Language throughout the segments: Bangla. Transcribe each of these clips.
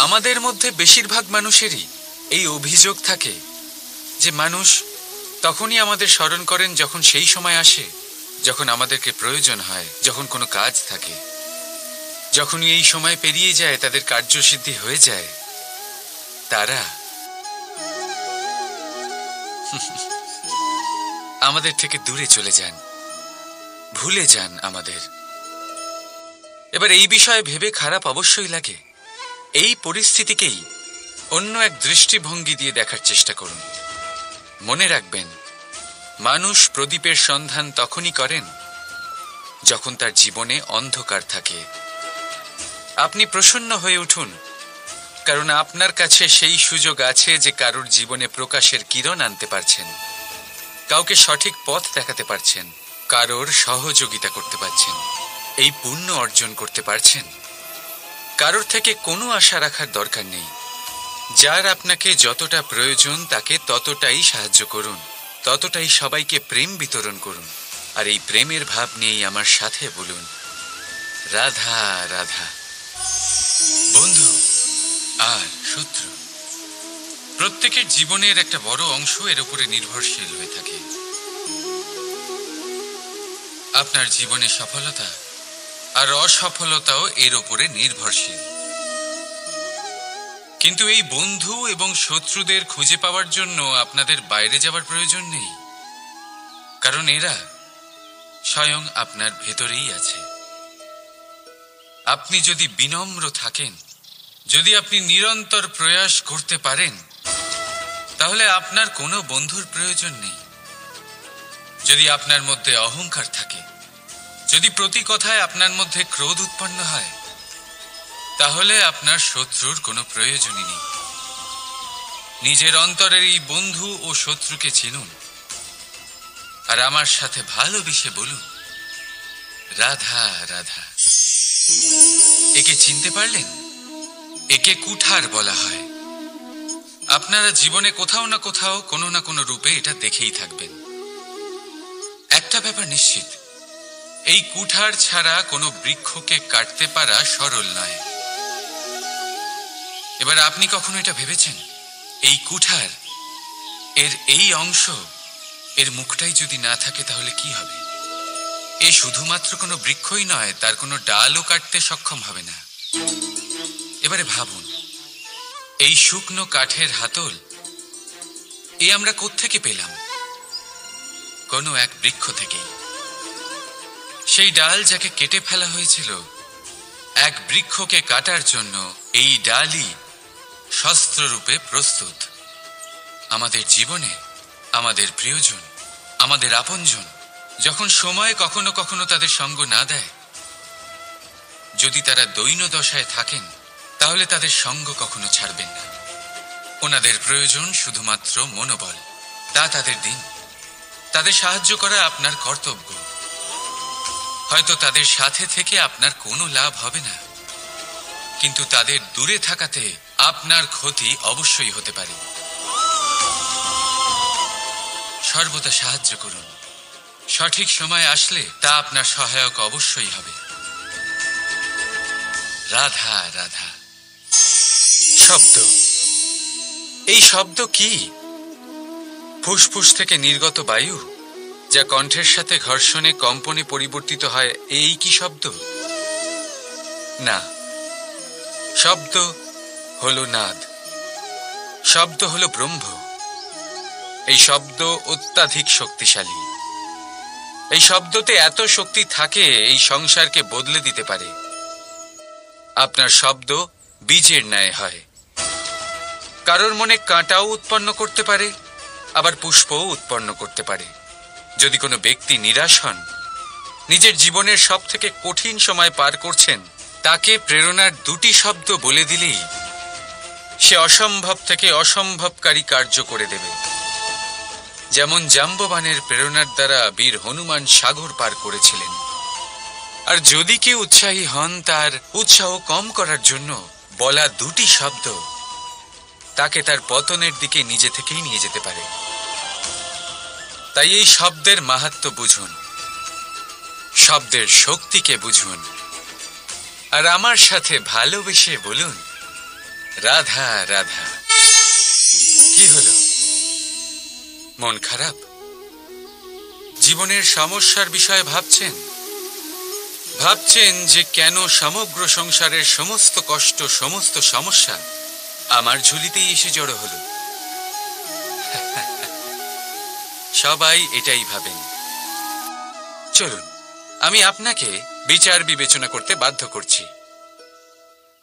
আমাদের মধ্যে বেশিরভাগ মানুষেরই এই অভিযোগ থাকে যে মানুষ তখনই আমাদের স্মরণ করেন যখন সেই সময় আসে যখন আমাদেরকে প্রয়োজন হয়, যখন কোনো কাজ থাকে। যখনই এই সময় পেরিয়ে যায়, তাদের কার্যসিদ্ধি হয়ে যায়, তারা আমাদের থেকে দূরে চলে যান, ভুলে যান আমাদের। এবার এই বিষয়ে ভেবে খারাপ অবশ্যই লাগে। এই পরিস্থিতিকেই অন্য এক দৃষ্টিভঙ্গি দিয়ে দেখার চেষ্টা করুন। মনে রাখবেন, মানুষ প্রদীপের সন্ধান তখনই করেন যখন তার জীবনে অন্ধকার থাকে। আপনি প্রসন্ন হয়ে উঠুন, কারণ আপনার কাছে সেই সুযোগ আছে যে কারোর জীবনে প্রকাশের কিরণ আনতে পারছেন, কাউকে সঠিক পথ দেখাতে পারছেন, কারোর সহযোগিতা করতে পারছেন, এই পুণ্য অর্জন করতে পারছেন। কারোর থেকে কোনো আশা রাখার দরকার নেই। যার আপনাকে যতটা প্রয়োজন তাকে ততটাই সাহায্য করুন, ততটাই সবাইকে প্রেম বিতরণ করুন। আর এই প্রেমের ভাব নিয়েই আমার সাথে বলুন, রাধা রাধা। বন্ধু আর শত্রু, প্রত্যেকের জীবনের একটা বড় অংশ এর উপরে নির্ভরশীল হয়ে থাকে। আপনার জীবনে সফলতা আর অসফলতাও এর উপরে নির্ভরশীল। কিন্তু এই বন্ধু এবং শত্রুদের খুঁজে পাওয়ার জন্য আপনাদের বাইরে যাওয়ার প্রয়োজন নেই, কারণ এরা স্বয়ং আপনার ভেতরেই আছে। আপনি যদি বিনম্র থাকেন, যদি আপনি নিরন্তর প্রয়াস করতে পারেন, তাহলে আপনার কোনো বন্ধুর প্রয়োজন নেই। যদি আপনার মধ্যে অহংকার থাকে, যদি প্রতি কথায় আপনার মধ্যে ক্রোধ উৎপন্ন হয়, তাহলে আপনার শত্রুর কোনো প্রয়োজনই নেই। নিজের অন্তরের এই বন্ধু ও শত্রুকে চিনুন, আর আমার সাথে ভালোবেসে বলুন, রাধা রাধা। একে চিনতে পারলেন? একে কুঠার বলা হয়। আপনারা জীবনে কোথাও না কোথাও, কোনো না কোনো রূপে এটা দেখেই থাকবেন। একটা ব্যাপার নিশ্চিত, এই কুঠার ছাড়া কোনো বৃক্ষকে কাটতে পারা সরল নয়। এবার আপনি কখনো এটা ভেবেছেন, এই কুঠার, এর এই অংশ, এর মুখটাই যদি না থাকে তাহলে কি হবে? এ শুধুমাত্র কোনো বৃক্ষই নয়, তার কোনো ডালও কাটতে সক্ষম হবে না। এবারে ভাবুন, এই শুকনো কাঠের হাতল এ আমরা কোত্থেকে পেলাম? কোনো এক বৃক্ষ থেকেই। সেই ডাল যাকে কেটে ফেলা হয়েছিল, এক বৃক্ষকে কাটার জন্য এই ডালই শস্ত্ররূপে প্রস্তুত। আমাদের জীবনে আমাদের প্রিয়জন, আমাদের আপনজন যখন সময় কখনো কখনো তাদের সঙ্গ না দেয়, যদি তারা দৈন্য দশায় থাকেন, তাহলে তাদের সঙ্গ কখনো ছাড়বেন না। ওনাদের প্রয়োজন শুধুমাত্র মনোবল, তা তাদের দিন। তাদের সাহায্য করা আপনার কর্তব্য। হয়তো তাদের সাথে থেকে আপনার কোনো লাভ হবে না, কিন্তু তাদের দূরে থাকাতে আপনার ক্ষতি অবশ্যই হতে পারে। সর্বদা সাহায্য করুন। সঠিক সময় আসলে তা আপনার সহায়ক অবশ্যই হবে। রাধা রাধা। শব্দ, এই শব্দ কি? ফুসফুস থেকে নির্গত বায়ু, যা কণ্ঠের সাথে ঘর্ষণে কম্পনে পরিবর্তিত হয়, এই কি শব্দ? না, শব্দ হলো নাদ, শব্দ হলো ব্রহ্ম। এই শব্দ অত্যাধিক শক্তিশালী। এই শব্দতে এত শক্তি থাকে, এই সংসারকে বদলে দিতে পারে। আপনার শব্দ বীজের ন্যায় হয়। কারোর মনে কাঁটাও উৎপন্ন করতে পারে, আবার পুষ্পও উৎপন্ন করতে পারে। যদি কোনো ব্যক্তি নিরাশ হন, নিজের জীবনের সব থেকে কঠিন সময় পার করছেন, তাকে প্রেরণার দুটি শব্দ বলে দিলেই সে অসম্ভব থেকে অসম্ভবকারী কার্য করে দেবে। যেমন জাম্ববানের প্রেরণার দ্বারা বীর হনুমান সাগর পার করেছিলেন। আর যদি কেউ উৎসাহী হন, তার উৎসাহ কম করার জন্য বলা দুটি শব্দ তাকে তার পতনের দিকে নিজে থেকেই নিয়ে যেতে পারে। তাই এই শব্দের মাহাত্ম্য বুঝুন, শব্দের শক্তিকে বুঝুন, আর আমার সাথে ভালোবেসে বলুন, রাধা রাধা। কি হলো, মন খারাপ? জীবনের সমস্যার বিষয়ে ভাবছেন? ভাবছেন যে কেন সমগ্র সংসারের সমস্ত কষ্ট, সমস্ত সমস্যা আমার ঝুলিতেই এসে জড়ো হলো? সবাই এটাই ভাবেন। চলুন, আমি আপনাকে বিচার বিবেচনা করতে বাধ্য করছি।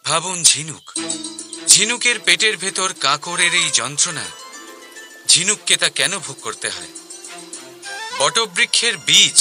ভাবুন ঝিনুক, ঝিনুকের পেটের ভেতর কাঁকড়ের এই যন্ত্রণা, ঝিনুককে তা কেন ভোগ করতে হয়? বটবৃক্ষের বীজ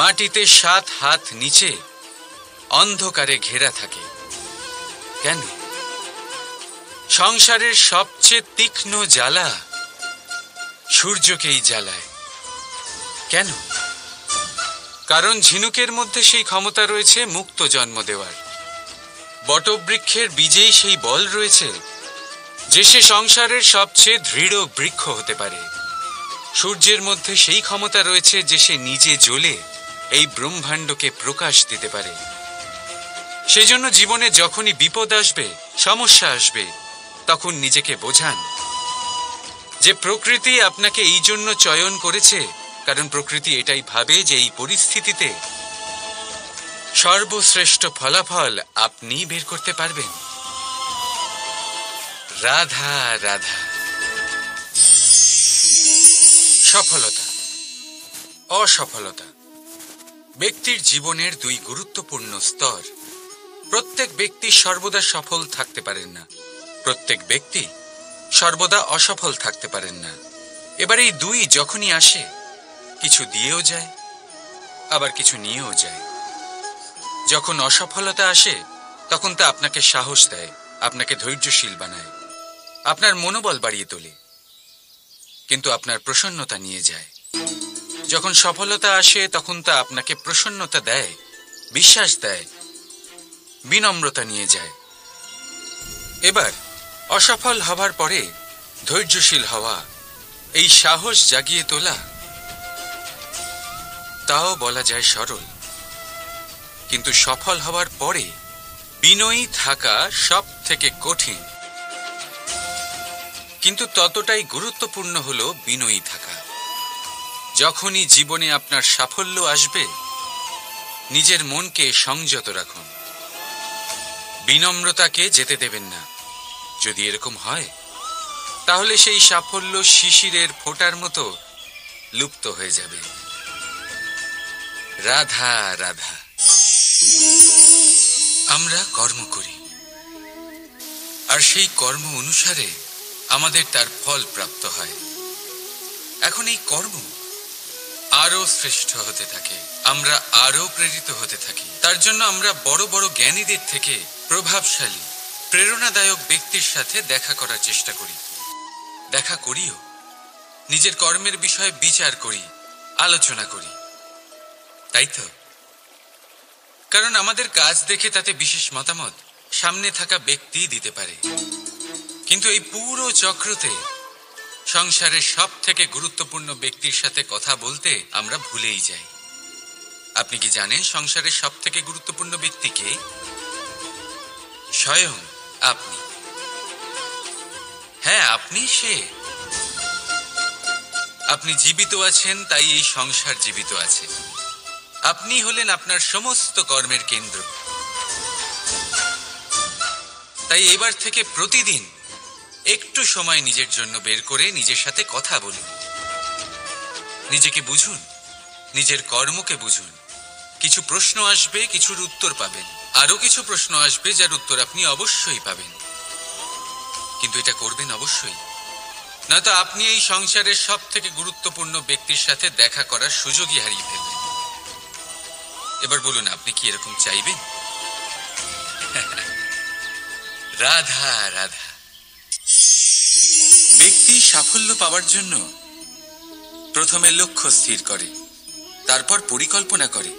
মাটিতে 7 হাত নিচে অন্ধকারে ঘেরা থাকে কেন? সংসারের সবচেয়ে তীক্ষ্ণ জ্বালা সূর্যকেই জ্বালায় কেন? কারণ ঝিনুকের মধ্যে সেই ক্ষমতা রয়েছে মুক্ত জন্ম দেওয়ার। বটবৃক্ষের বীজেই সেই বল রয়েছে যে সে সংসারের সবচেয়ে দৃঢ় বৃক্ষ হতে পারে। সূর্যের মধ্যে সেই ক্ষমতা রয়েছে যে সে নিজে জ্বলে এই ব্রহ্মাণ্ডকে প্রকাশ দিতে পারে। সেজন্য জীবনে যখনই বিপদ আসবে, সমস্যা আসবে, তখন নিজেকে বোঝান যে প্রকৃতি আপনাকে এই জন্য চয়ন করেছে, কারণ প্রকৃতি এটাই ভাবে যে এই পরিস্থিতিতে সর্বশ্রেষ্ঠ ফলাফল আপনি বের করতে পারবেন। রাধা রাধা। সফলতা, অসফলতা ব্যক্তির জীবনের 2 গুরুত্বপূর্ণ স্তর। প্রত্যেক ব্যক্তি সর্বদা সফল থাকতে পারেন না, প্রত্যেক ব্যক্তি সর্বদা অসফল থাকতে পারেন না। এবার এই 2 যখনই আসে, কিছু দিয়েও যায়, আবার কিছু নিয়েও যায়। যখন অসফলতা আসে, তখন তা আপনাকে সাহস দেয়, আপনাকে ধৈর্যশীল বানায়, আপনার মনোবল বাড়িয়ে তোলে, কিন্তু আপনার প্রসন্নতা নিয়ে যায়। যখন সফলতা আসে, তখন তা আপনাকে প্রসন্নতা দেয়, বিশ্বাস দেয়, বিনম্রতা নিয়ে যায়। এবার অসফল হবার পরে ধৈর্যশীল হওয়া, এই সাহস জাগিয়ে তোলা, তাও বলা যায় সরল। কিন্তু সফল হওয়ার পরে বিনয়ী থাকা সব থেকে কঠিন। কিন্তু ততটাই গুরুত্বপূর্ণ হলো বিনয়ী থাকা। যখনই জীবনে আপনার সাফল্য আসবে, নিজের মনকে সংযত রাখুন, বিনম্রতাকে যেতে দেবেন না। যদি এরকম হয়, তাহলে সেই সাফল্য শিশিরের ফোঁটার মতো লুপ্ত হয়ে যাবে। রাধা রাধা। আমরা কর্ম করি, আর সেই কর্ম অনুসারে আমাদের তার ফল প্রাপ্ত হয়। এখন এই কর্ম আরো শ্রেষ্ঠ হতে থাকে, আমরা আরো প্রেরিত হতে থাকি। তার জন্য আমরা বড় বড় জ্ঞানীদের থেকে প্রভাবশালী, প্রেরণাদায়ক ব্যক্তির সাথে দেখা করার চেষ্টা করি, দেখা করিও। নিজের কর্মের বিষয়ে বিচার করি, আলোচনা করি, তাই তো? কারণ আমাদের কাজ দেখে তাতে বিশেষ মতামত সামনে থাকা ব্যক্তি দিতে পারে। কিন্তু এই পুরো চক্রতে সংসারের সব থেকে গুরুত্বপূর্ণ ব্যক্তির সাথে কথা বলতে আমরা ভুলেই যাই। আপনি কি জানেন সংসারের সব থেকে গুরুত্বপূর্ণ ব্যক্তি কে? স্বয়ং আপনি। হ্যাঁ, আপনি সে। আপনি জীবিত আছেন, তাই এই সংসার জীবিত আছে। আপনি হলেন আপনার সমস্ত কর্মের কেন্দ্র। তাই এবার থেকে প্রতিদিন একটু সময় নিজের জন্য বের করে নিজের সাথে কথা বলুন, নিজেকে বুঝুন, নিজের কর্মকে বুঝুন। কিছু প্রশ্ন আসবে, কিছুর উত্তর পাবেন, আরো কিছু প্রশ্ন আসবে যার উত্তর আপনি অবশ্যই পাবেন। কিন্তু এটা করবেন অবশ্যই, নয়তো আপনি এই সংসারের সব থেকে গুরুত্বপূর্ণ ব্যক্তির সাথে দেখা করার সুযোগই হারিয়ে ফেলবেন। এবার বলুন, আপনি কি এরকম চাইবেন? রাধা রাধা। ব্যক্তি সাফল্য পাওয়ার জন্য প্রথমে লক্ষ্য স্থির করে, তারপর পরিকল্পনা করে,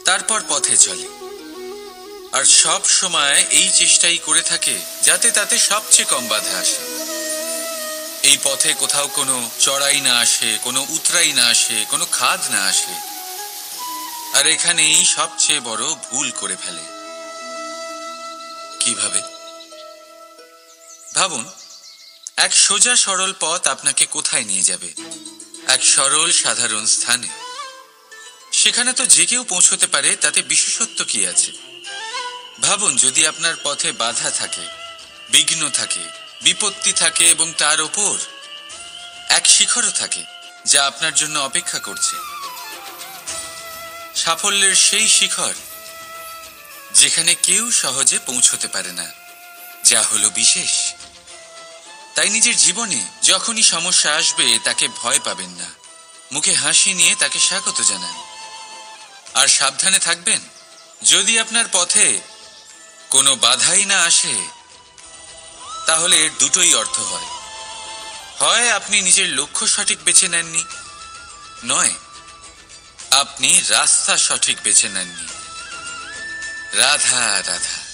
তারপর পথে চলে। আর সব সময় এই চেষ্টাই করে থাকে যাতে তাতে সবচেয়ে কম বাধা আসে। এই পথে কোথাও কোনো চড়াই না আসে, কোনো উতরাই না আসে, কোনো খাদ না আসে। আর এখানেই সবচেয়ে বড় ভুল করে ফেলে। কিভাবে? ভাবুন, এক সোজা সরল পথ আপনাকে কোথায় নিয়ে যাবে? এক সরল সাধারণ স্থানে। সেখানে তো যে কেউ পৌঁছতে পারে, তাতে বিশেষত্ব কি আছে? ভাবুন, যদি আপনার পথে বাধা থাকে, বিঘ্ন থাকে, বিপত্তি থাকে এবং তার ওপর এক শিখরও থাকে যা আপনার জন্য অপেক্ষা করছে। সাফল্যের সেই শিখর যেখানে কেউ সহজে পৌঁছতে পারে না, যা হলো বিশেষ। তাই নিজের জীবনে যখনই সমস্যা আসবে তাকে ভয় পাবেন না, মুখে হাসি নিয়ে তাকে স্বাগত জানান। আর সাবধানে থাকবেন, যদি আপনার পথে কোনো বাধাই না আসে, তাহলে এর দুটোই অর্থ হয়। হয় আপনি নিজের লক্ষ্য সঠিক বেছে নেননি, নয় আপনি রাস্তা সঠিক বেছে নেননি। রাধা রাধা।